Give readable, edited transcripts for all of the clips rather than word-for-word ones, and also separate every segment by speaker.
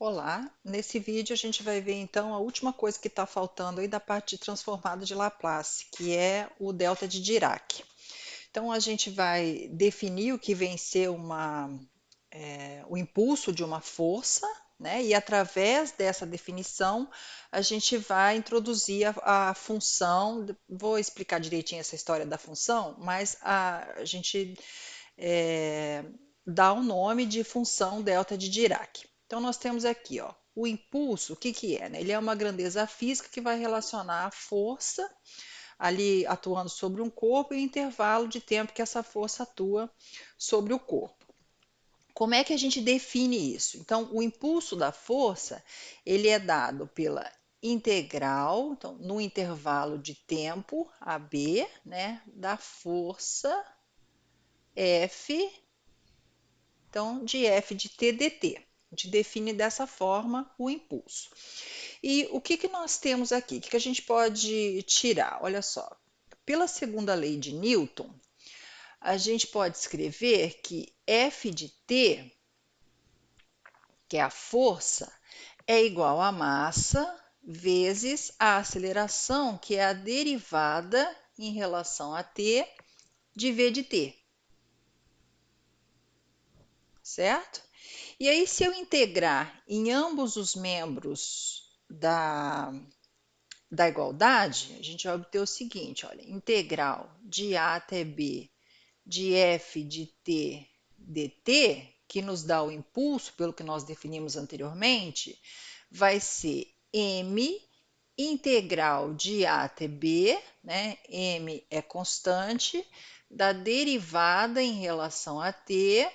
Speaker 1: Olá, nesse vídeo a gente vai ver então a última coisa que está faltando aí da parte de transformada de Laplace, que é o delta de Dirac. Então a gente vai definir o que vem ser o impulso de uma força, né? E através dessa definição a gente vai introduzir a função. Vou explicar direitinho essa história da função, mas a gente é, dá o nome de função delta de Dirac. Então, nós temos aqui, ó, o impulso, o que que é? Né? Ele é uma grandeza física que vai relacionar a força ali atuando sobre um corpo e o intervalo de tempo que essa força atua sobre o corpo. Como é que a gente define isso? Então, o impulso da força, ele é dado pela integral, então, no intervalo de tempo, AB, né, da força F, então, de F de t dt. A gente define dessa forma o impulso. E o que, que nós temos aqui? O que, que a gente pode tirar? Olha só. Pela segunda lei de Newton, a gente pode escrever que F de t, que é a força, é igual a massa vezes a aceleração, que é a derivada em relação a t de v de t, certo? E aí, se eu integrar em ambos os membros da igualdade, a gente vai obter o seguinte, olha, integral de A até B de f de t dt, que nos dá o impulso, pelo que nós definimos anteriormente, vai ser m integral de A até B, né? M é constante, da derivada em relação a t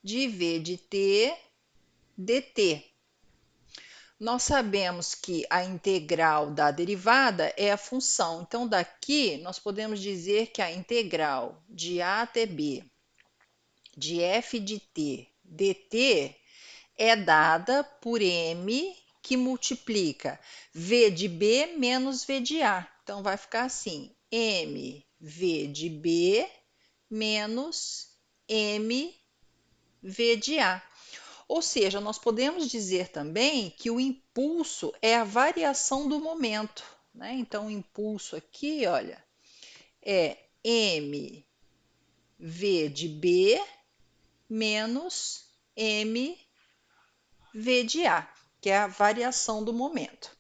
Speaker 1: de v de t dt. Nós sabemos que a integral da derivada é a função. Então, daqui nós podemos dizer que a integral de A até B de f de t dt é dada por m que multiplica v de b menos v de a. Então, vai ficar assim, mv de b menos mv de a. Ou seja, nós podemos dizer também que o impulso é a variação do momento, né? Então, o impulso aqui, olha, é mv de b menos mv de a, que é a variação do momento.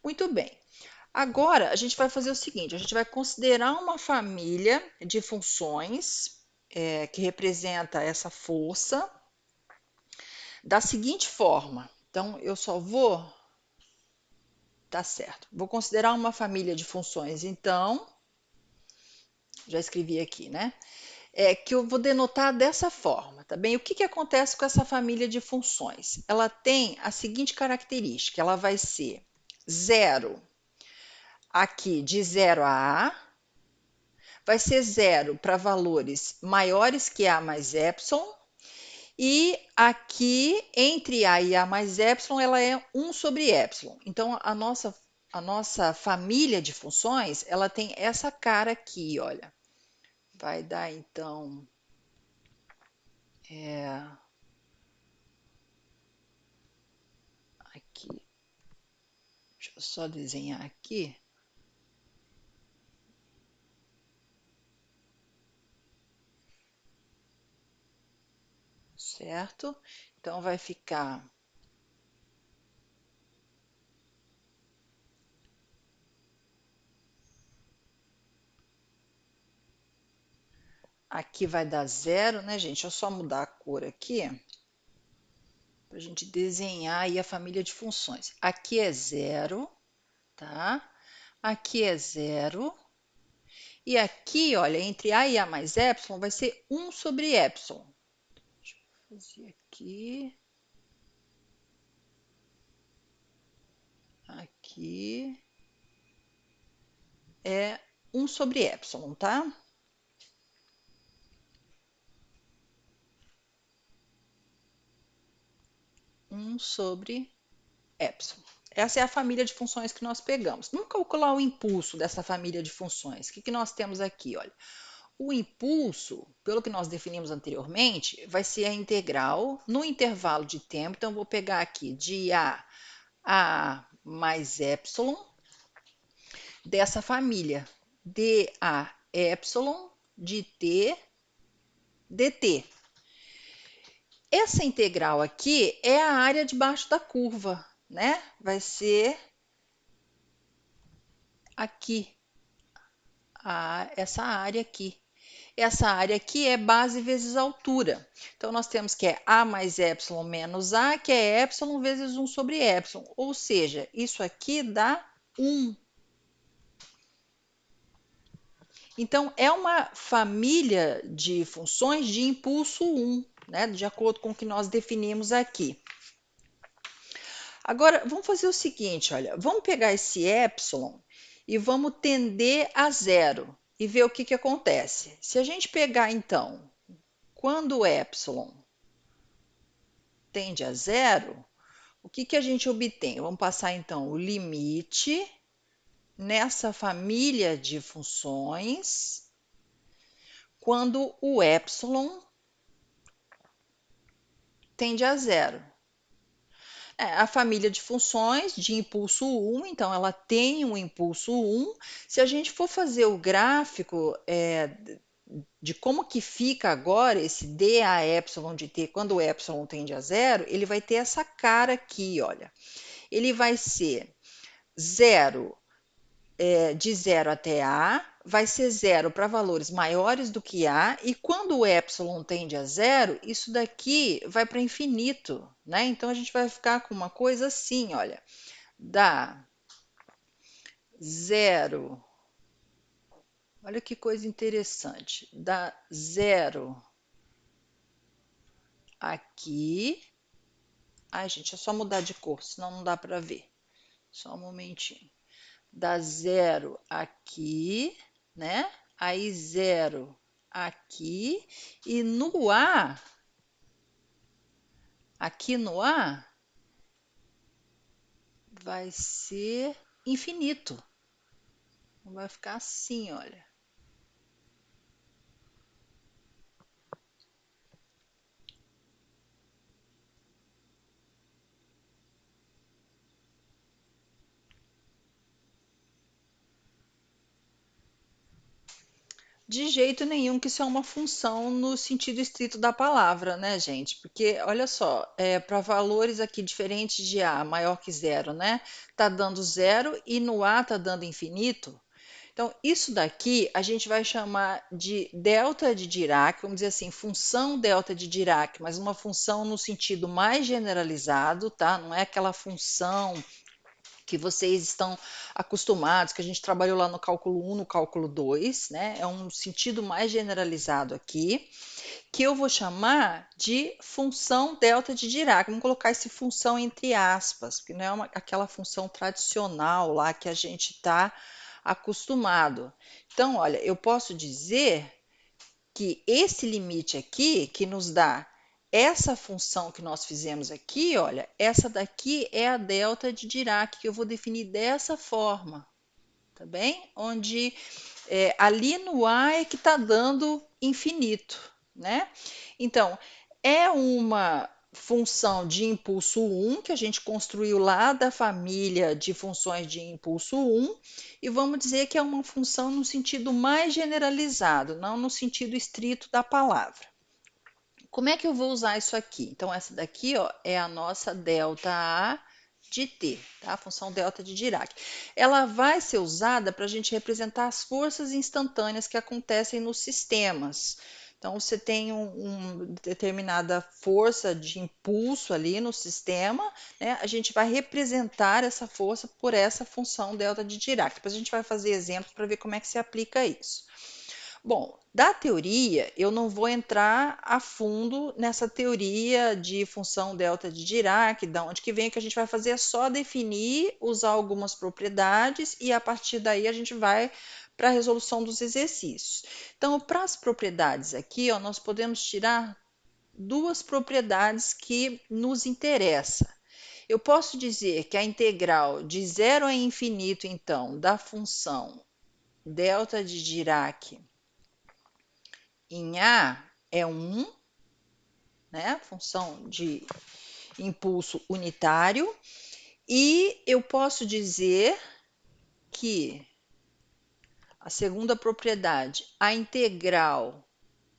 Speaker 1: Muito bem. Agora, a gente vai fazer o seguinte, a gente vai considerar uma família de funções que representa essa força da seguinte forma. Então, eu só vou. Tá certo. Vou considerar uma família de funções, então, já escrevi aqui, né? Que eu vou denotar dessa forma, tá bem? O que, que acontece com essa família de funções? Ela tem a seguinte característica, ela vai ser zero aqui de 0 a A, vai ser zero para valores maiores que A mais epsilon, e aqui, entre A e A mais epsilon, ela é 1 sobre epsilon. Então, a nossa família de funções, ela tem essa cara aqui, olha. Vai dar, então, aqui. Deixa eu só desenhar aqui. Certo? Então, vai ficar aqui vai dar zero, né, gente? Deixa eu só mudar a cor aqui, para a gente desenhar aí a família de funções. Aqui é zero, tá? Aqui é zero. E aqui, olha, entre A e A mais epsilon, vai ser 1 sobre epsilon. Deixa eu fazer aqui. Aqui é 1 sobre epsilon, tá? Um sobre epsilon. Essa é a família de funções que nós pegamos. Vamos calcular o impulso dessa família de funções. O que, que nós temos aqui? Olha, O impulso, pelo que nós definimos anteriormente, vai ser a integral no intervalo de tempo. Então, eu vou pegar aqui de a mais epsilon dessa família dA epsilon de t dt. Essa integral aqui é a área debaixo da curva, né? Vai ser aqui, essa área aqui. Essa área aqui é base vezes altura. Então, nós temos que é A mais epsilon menos A, que é epsilon vezes 1 sobre epsilon. Ou seja, isso aqui dá 1. Então, é uma família de funções de impulso 1, né? De acordo com o que nós definimos aqui. Agora, vamos fazer o seguinte, olha, vamos pegar esse epsilon e vamos tender a zero e ver o que acontece. Se a gente pegar, então, quando o epsilon tende a zero, o que a gente obtém? Vamos passar, então, o limite nessa família de funções quando o epsilon tende a zero. A família de funções de impulso 1, então ela tem um impulso 1. Se a gente for fazer o gráfico de como que fica agora esse dA de t quando o epsilon tende a zero, ele vai ter essa cara aqui, olha. Ele vai ser de 0 até A, vai ser zero para valores maiores do que A, e quando o epsilon tende a zero, isso daqui vai para infinito, né? Então, a gente vai ficar com uma coisa assim, olha, dá zero, olha que coisa interessante, dá zero aqui, ai, gente, é só mudar de cor, senão não dá para ver, só um momentinho. Dá zero aqui, né? Aí zero aqui. E no A, aqui no A, vai ser infinito. Vai ficar assim, olha. De jeito nenhum que isso é uma função no sentido estrito da palavra, né, gente? Porque, olha só, para valores aqui diferentes de A maior que zero, né? Tá dando zero e no A tá dando infinito. Então, isso daqui a gente vai chamar de delta de Dirac, vamos dizer assim, função delta de Dirac, mas uma função no sentido mais generalizado, tá? Não é aquela função que vocês estão acostumados, que a gente trabalhou lá no cálculo 1, no cálculo 2, né? É um sentido mais generalizado aqui, que eu vou chamar de função delta de Dirac. Vamos colocar essa função entre aspas, porque não é aquela função tradicional lá que a gente está acostumado. Então, olha, eu posso dizer que esse limite aqui, que nos dá essa função que nós fizemos aqui, olha, essa daqui é a delta de Dirac, que eu vou definir dessa forma, tá bem? Onde ali no A é que está dando infinito, né? Então, é uma função de impulso 1 que a gente construiu lá da família de funções de impulso 1 e vamos dizer que é uma função no sentido mais generalizado, não no sentido estrito da palavra. Como é que eu vou usar isso aqui? Então, essa daqui ó, é a nossa delta de t, tá? A função delta de Dirac. Ela vai ser usada para a gente representar as forças instantâneas que acontecem nos sistemas. Então, você tem uma determinada força de impulso ali no sistema, né? A gente vai representar essa força por essa função delta de Dirac. Depois a gente vai fazer exemplos para ver como é que se aplica isso. Bom, da teoria, eu não vou entrar a fundo nessa teoria de função delta de Dirac, da onde que vem, o que a gente vai fazer é só definir, usar algumas propriedades e a partir daí a gente vai para a resolução dos exercícios. Então, para as propriedades aqui, ó, nós podemos tirar duas propriedades que nos interessam. Eu posso dizer que a integral de zero a infinito, então, da função delta de Dirac em A é 1, né? Função de impulso unitário. E eu posso dizer que a segunda propriedade, a integral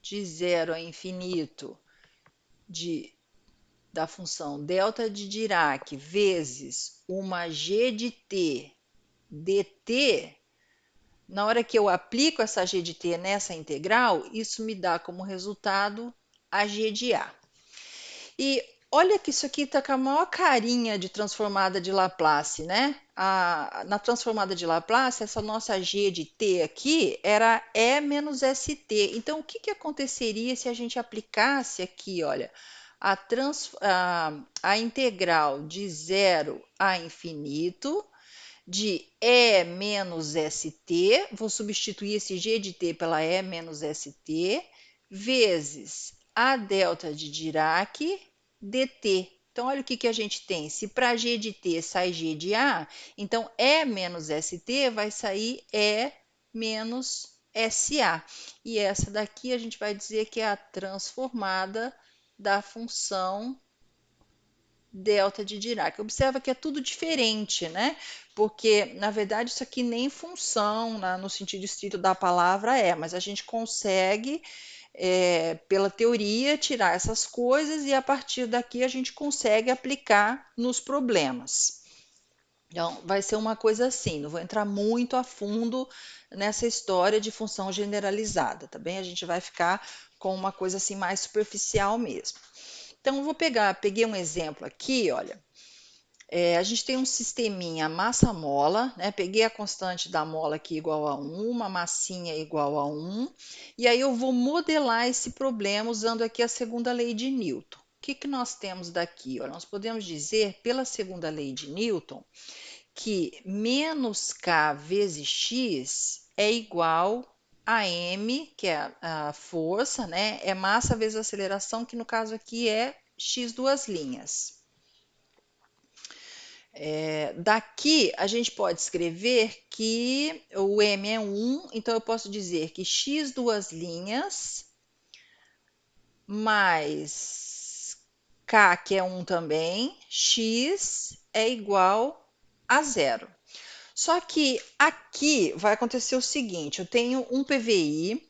Speaker 1: de 0 a infinito da função delta de Dirac vezes uma g de t dt, na hora que eu aplico essa g de t nessa integral, isso me dá como resultado a g de A. E olha que isso aqui está com a maior carinha de transformada de Laplace, né? Na transformada de Laplace, essa nossa g de t aqui era E menos st. Então, o que aconteceria se a gente aplicasse aqui, olha, a integral de 0 a infinito de E menos st, vou substituir esse g de t pela E menos st, vezes a delta de Dirac dt. Então, olha o que a gente tem. Se para g de t sai g de A, então E menos st vai sair E menos SA. E essa daqui a gente vai dizer que é a transformada da função delta de Dirac. Observa que é tudo diferente, né? Porque, na verdade, isso aqui nem função, no sentido estrito da palavra, mas a gente consegue, pela teoria, tirar essas coisas e, a partir daqui, a gente consegue aplicar nos problemas. Então, vai ser uma coisa assim, não vou entrar muito a fundo nessa história de função generalizada, tá bem? A gente vai ficar com uma coisa assim mais superficial mesmo. Então, eu peguei um exemplo aqui, olha, a gente tem um sisteminha massa-mola, né? Peguei a constante da mola aqui igual a 1, uma massinha igual a 1, e aí eu vou modelar esse problema usando aqui a segunda lei de Newton. O que nós temos daqui? Olha, nós podemos dizer, pela segunda lei de Newton, que menos k vezes x é igual a m, que é a força, né? É massa vezes aceleração, que no caso aqui é x duas linhas. Daqui a gente pode escrever que o m é 1, então eu posso dizer que x duas linhas mais k, que é 1 também, x é igual a 0. Só que aqui vai acontecer o seguinte, eu tenho um PVI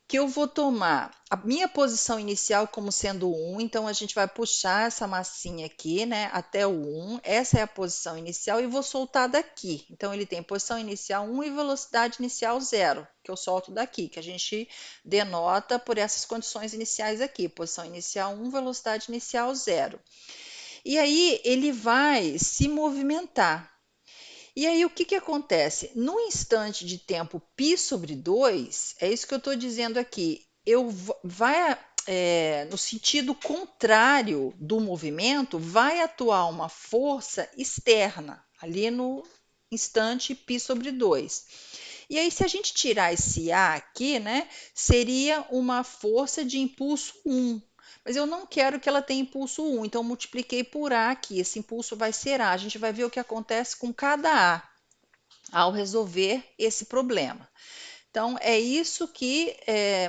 Speaker 1: que eu vou tomar a minha posição inicial como sendo 1, então a gente vai puxar essa massinha aqui, né, até o 1, essa é a posição inicial e vou soltar daqui. Então ele tem posição inicial 1 e velocidade inicial 0, que eu solto daqui, que a gente denota por essas condições iniciais aqui, posição inicial 1, velocidade inicial 0. E aí ele vai se movimentar. E aí, o que acontece? No instante de tempo π sobre 2, é isso que eu estou dizendo aqui, no sentido contrário do movimento, vai atuar uma força externa, ali no instante π sobre 2. E aí, se a gente tirar esse A aqui, né, seria uma força de impulso 1. Mas eu não quero que ela tenha impulso 1, então multipliquei por A aqui. Esse impulso vai ser A. A gente vai ver o que acontece com cada A ao resolver esse problema. Então, é isso que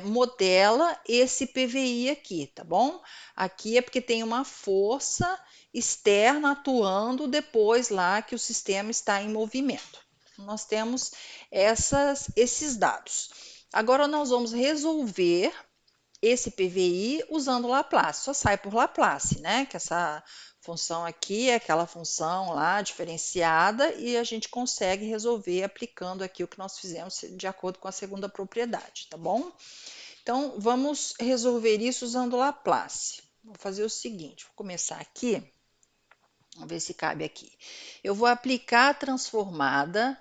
Speaker 1: modela esse PVI aqui, tá bom? Aqui é porque tem uma força externa atuando depois lá que o sistema está em movimento. Nós temos esses dados. Agora, nós vamos resolver esse PVI usando Laplace. Só sai por Laplace, né? Que essa função aqui é aquela função lá diferenciada e a gente consegue resolver aplicando aqui o que nós fizemos de acordo com a segunda propriedade, tá bom? Então, vamos resolver isso usando Laplace. Vou fazer o seguinte, vou começar aqui, vamos ver se cabe aqui. Eu vou aplicar a transformada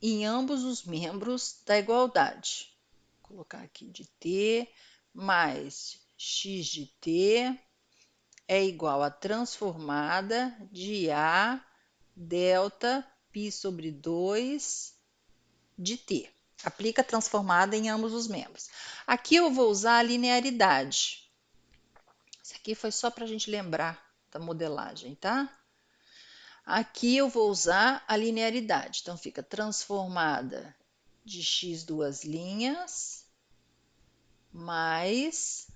Speaker 1: em ambos os membros da igualdade. Vou colocar aqui de t mais x de t é igual a transformada de A delta π sobre 2 de t. Aplica a transformada em ambos os membros. Aqui eu vou usar a linearidade. Isso aqui foi só para a gente lembrar da modelagem, tá? Aqui eu vou usar a linearidade. Então, fica transformada de x duas linhas mais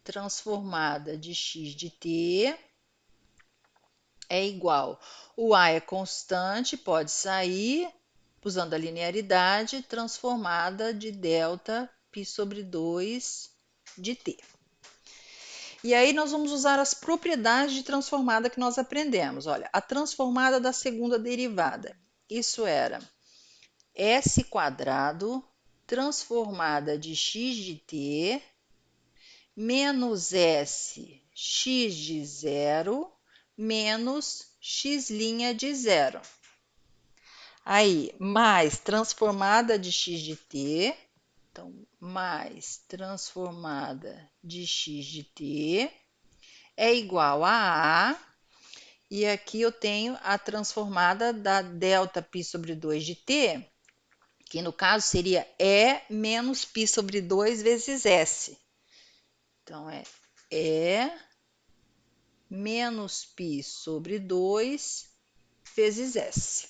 Speaker 1: transformada de x de t é igual. O A é constante, pode sair, usando a linearidade, transformada de delta π sobre 2 de t. E aí nós vamos usar as propriedades de transformada que nós aprendemos. Olha, a transformada da segunda derivada. Isso era s quadrado transformada de x de t menos s x de zero menos x' de zero. Aí, mais transformada de x de t, então, mais transformada de x de t é igual a A, e aqui eu tenho a transformada da delta π sobre 2 de t, que no caso seria E menos π sobre 2 vezes S. Então, é E menos π sobre 2 vezes S.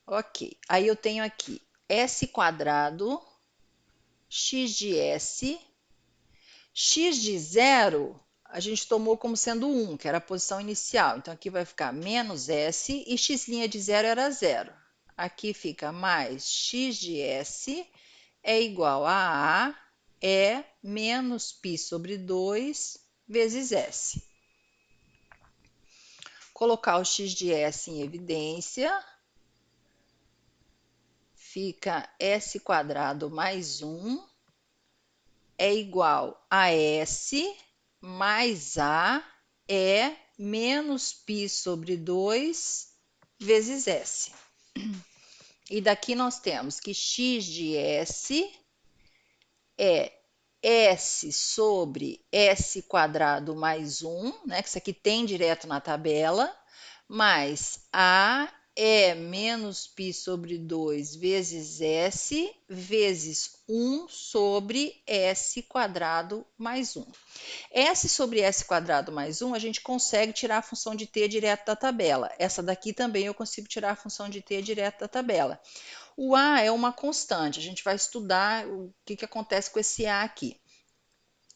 Speaker 1: Ok, aí eu tenho aqui S quadrado, x de S, x de zero a gente tomou como sendo 1, que era a posição inicial. Então, aqui vai ficar menos S e x' de zero era zero. Aqui fica mais x de S é igual a A é menos π sobre 2 vezes S. Colocar o x de S em evidência, fica S quadrado mais 1 é igual a S mais A é menos π sobre 2 vezes S. E daqui nós temos que x de S é S sobre S quadrado mais 1, né, que isso aqui tem direto na tabela, mais A é menos π sobre 2 vezes S vezes 1 sobre S quadrado mais 1. S sobre S quadrado mais 1, a gente consegue tirar a função de t direto da tabela. Essa daqui também eu consigo tirar a função de t direto da tabela. O A é uma constante, a gente vai estudar o que acontece com esse A aqui.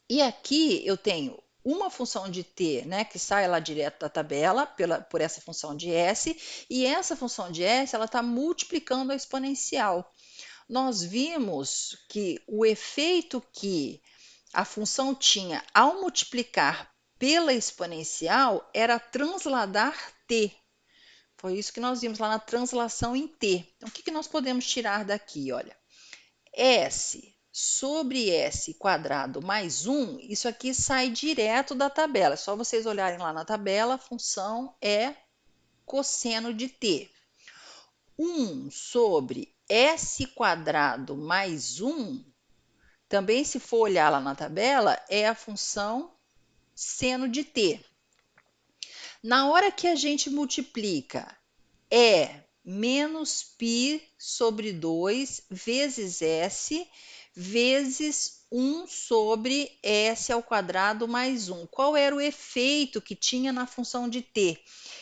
Speaker 1: E aqui eu tenho uma função de t, né, que sai lá direto da tabela por essa função de s, e essa função de s ela está multiplicando a exponencial. Nós vimos que o efeito que a função tinha ao multiplicar pela exponencial era transladar t. Foi isso que nós vimos lá na translação em t. Então, o que nós podemos tirar daqui? Olha, s sobre s quadrado mais 1, isso aqui sai direto da tabela. É só vocês olharem lá na tabela, a função é cosseno de t. 1 sobre s quadrado mais 1, também se for olhar lá na tabela, é a função seno de t. Na hora que a gente multiplica menos π sobre 2 vezes s vezes 1 sobre s ao quadrado mais 1. Qual era o efeito que tinha na função de t?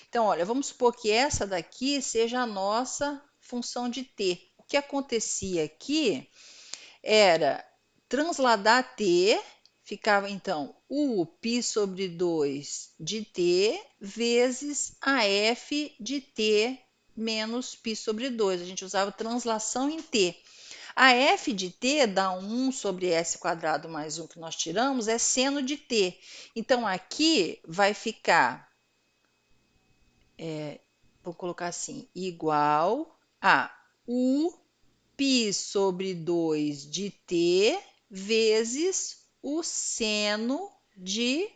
Speaker 1: Então, olha, vamos supor que essa daqui seja a nossa função de t. O que acontecia aqui era transladar t, ficava então o π sobre 2 de t vezes a f de t menos π sobre 2. A gente usava translação em t. A f de t dá 1 sobre s quadrado mais 1 que nós tiramos, é seno de t. Então, aqui vai ficar, vou colocar assim, igual a u π sobre 2 de t vezes o seno de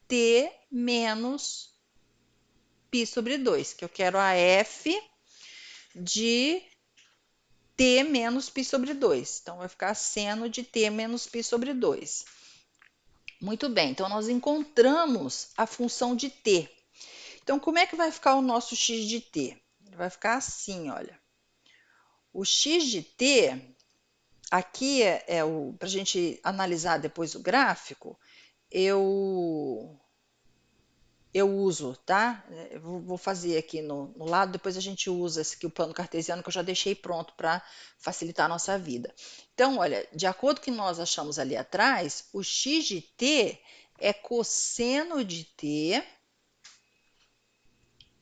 Speaker 1: t menos π sobre 2, que eu quero a f de t menos π sobre 2. Então, vai ficar seno de t menos π sobre 2. Muito bem, então nós encontramos a função de t. Então, como é que vai ficar o nosso x de t? Ele vai ficar assim, olha. O x de t, aqui para a gente analisar depois o gráfico, eu eu uso, tá? Eu vou fazer aqui no lado, depois a gente usa esse aqui, o plano cartesiano, que eu já deixei pronto para facilitar a nossa vida. Então, olha, de acordo com o que nós achamos ali atrás, o x de t é cosseno de t,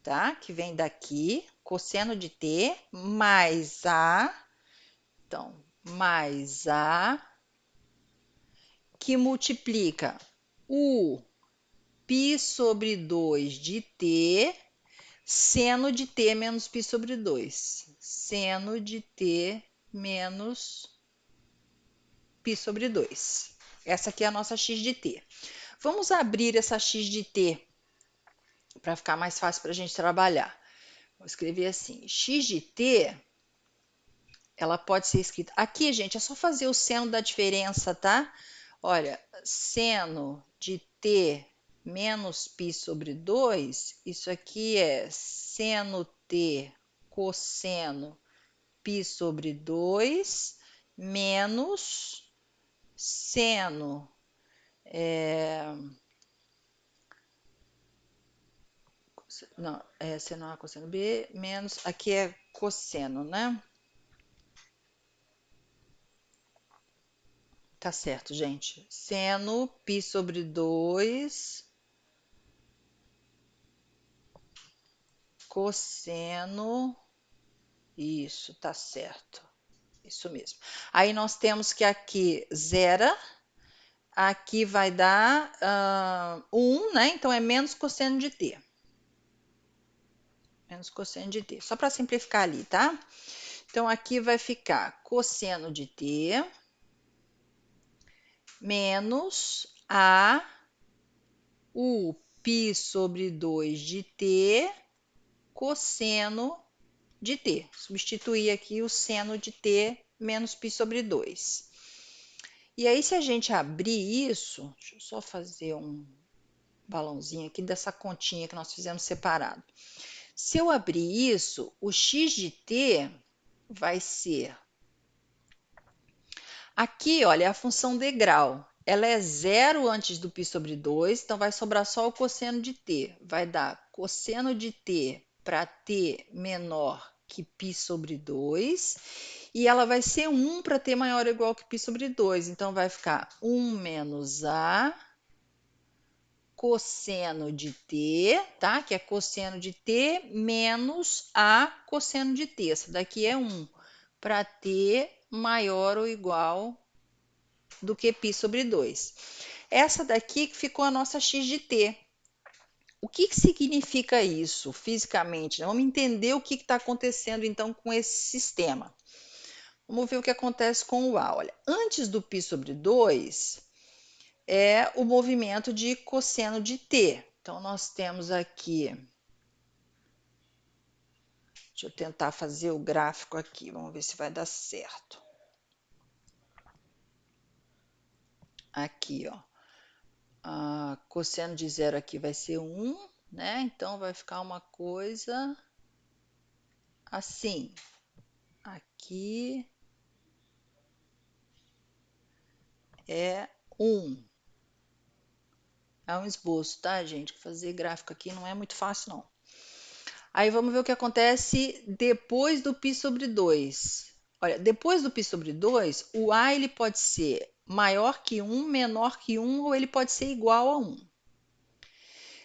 Speaker 1: tá? Que vem daqui, cosseno de t, mais a, então, mais a, que multiplica o π sobre 2 de t, seno de t menos π sobre 2. Seno de t menos π sobre 2. Essa aqui é a nossa x de t. Vamos abrir essa x de t para ficar mais fácil para a gente trabalhar. Vou escrever assim, x de t, ela pode ser escrita... Aqui, gente, é só fazer o seno da diferença, tá? Olha, seno de t menos π sobre 2, isso aqui é seno t cosseno π sobre 2 menos seno, não, seno A cosseno B, menos, aqui é cosseno, né? Tá certo, gente. Seno π sobre 2 cosseno, isso, tá certo. Isso mesmo. Aí nós temos que aqui zera, aqui vai dar 1, né? Então é menos cosseno de t. Menos cosseno de t. Só para simplificar ali, tá? Então aqui vai ficar cosseno de t menos a o π sobre 2 de t cosseno de t. Substituir aqui o seno de t menos π sobre 2. E aí, se a gente abrir isso, deixa eu só fazer um balãozinho aqui dessa continha que nós fizemos separado. Se eu abrir isso, o x de t vai ser... Aqui, olha, é a função degrau. Ela é zero antes do π sobre 2, então vai sobrar só o cosseno de t. Vai dar cosseno de t para t menor que π sobre 2. E ela vai ser 1 para t maior ou igual que π sobre 2. Então, vai ficar 1 menos a cosseno de t, tá? Que é cosseno de t menos a cosseno de t. Essa daqui é 1 para t maior ou igual do que π sobre 2. Essa daqui que ficou a nossa x de t. O que significa isso fisicamente? Vamos entender o que está acontecendo então com esse sistema. Vamos ver o que acontece com o A. Olha, antes do π sobre 2 é o movimento de cosseno de t. Então, nós temos aqui... Deixa eu tentar fazer o gráfico aqui, vamos ver se vai dar certo. Aqui, ó. Cosseno de zero aqui vai ser 1, né? Então, vai ficar uma coisa assim. Aqui é 1. É um esboço, tá, gente? Fazer gráfico aqui não é muito fácil, não. Aí vamos ver o que acontece depois do π sobre 2. Olha, depois do π sobre 2, o A ele pode ser maior que 1, menor que 1, ou ele pode ser igual a 1.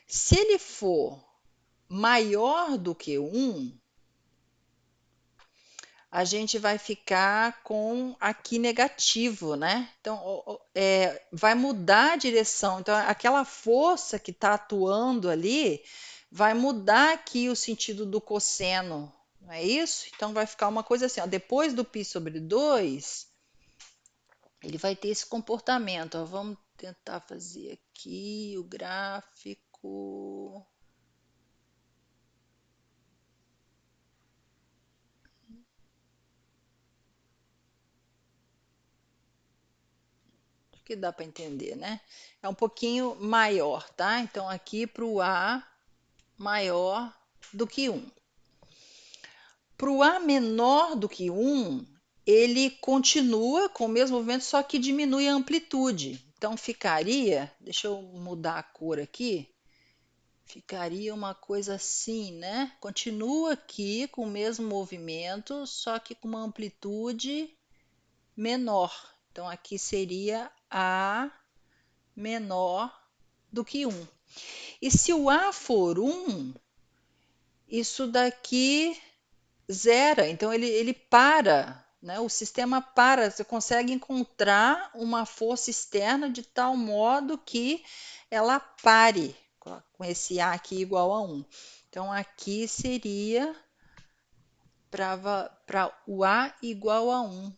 Speaker 1: Se ele for maior do que 1, a gente vai ficar com aqui negativo, né? Então, vai mudar a direção. Então, aquela força que está atuando ali vai mudar aqui o sentido do cosseno, não é isso? Então, vai ficar uma coisa assim, ó, depois do π sobre 2, ele vai ter esse comportamento. Ó, vamos tentar fazer aqui o gráfico... que dá para entender, né? É um pouquinho maior, tá? Então, aqui para o A maior do que 1. Para o A menor do que 1, ele continua com o mesmo movimento, só que diminui a amplitude. Então, ficaria... Deixa eu mudar a cor aqui. Ficaria uma coisa assim, né? Continua aqui com o mesmo movimento, só que com uma amplitude menor. Então, aqui seria A menor do que 1. E se o A for 1, isso daqui zera. Então, ele para, né? O sistema para. Você consegue encontrar uma força externa de tal modo que ela pare com esse A aqui igual a 1. Então, aqui seria para o A igual a 1.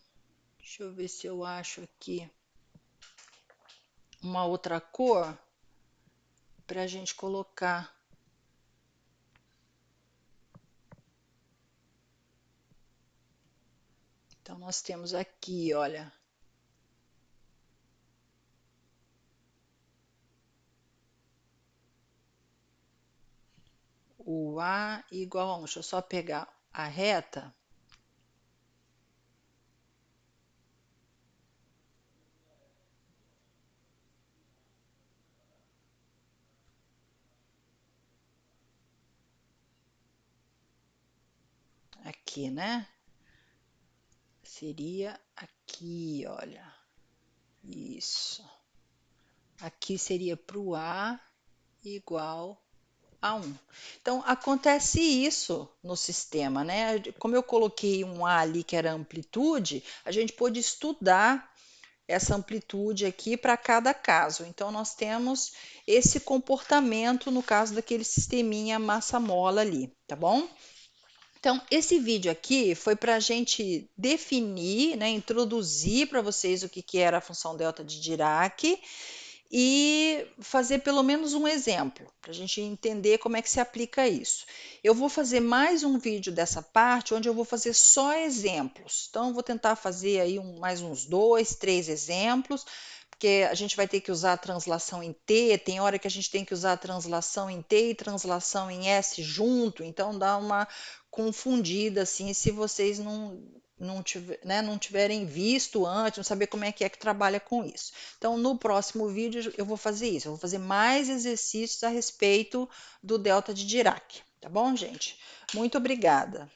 Speaker 1: Deixa eu ver se eu acho aqui uma outra cor para a gente colocar. Então, nós temos aqui, olha. O A igual a 1. Deixa eu só pegar a reta. Aqui, né? Seria aqui, olha. Isso. Aqui seria para o A igual a 1. Então, acontece isso no sistema, né? Como eu coloquei um A ali que era amplitude, a gente pôde estudar essa amplitude aqui para cada caso. Então, nós temos esse comportamento no caso daquele sisteminha massa-mola ali, tá bom? Então, esse vídeo aqui foi para a gente definir, né, introduzir para vocês o que era a função delta de Dirac e fazer pelo menos um exemplo, para a gente entender como é que se aplica isso. Eu vou fazer mais um vídeo dessa parte, onde eu vou fazer só exemplos. Então, eu vou tentar fazer aí mais uns 2, 3 exemplos, porque a gente vai ter que usar a translação em T, tem hora que a gente tem que usar a translação em T e translação em S junto, então dá uma confundida, assim, se vocês não tiverem visto antes, não saber como é que trabalha com isso. Então, no próximo vídeo eu vou fazer isso, eu vou fazer mais exercícios a respeito do delta de Dirac, tá bom, gente? Muito obrigada.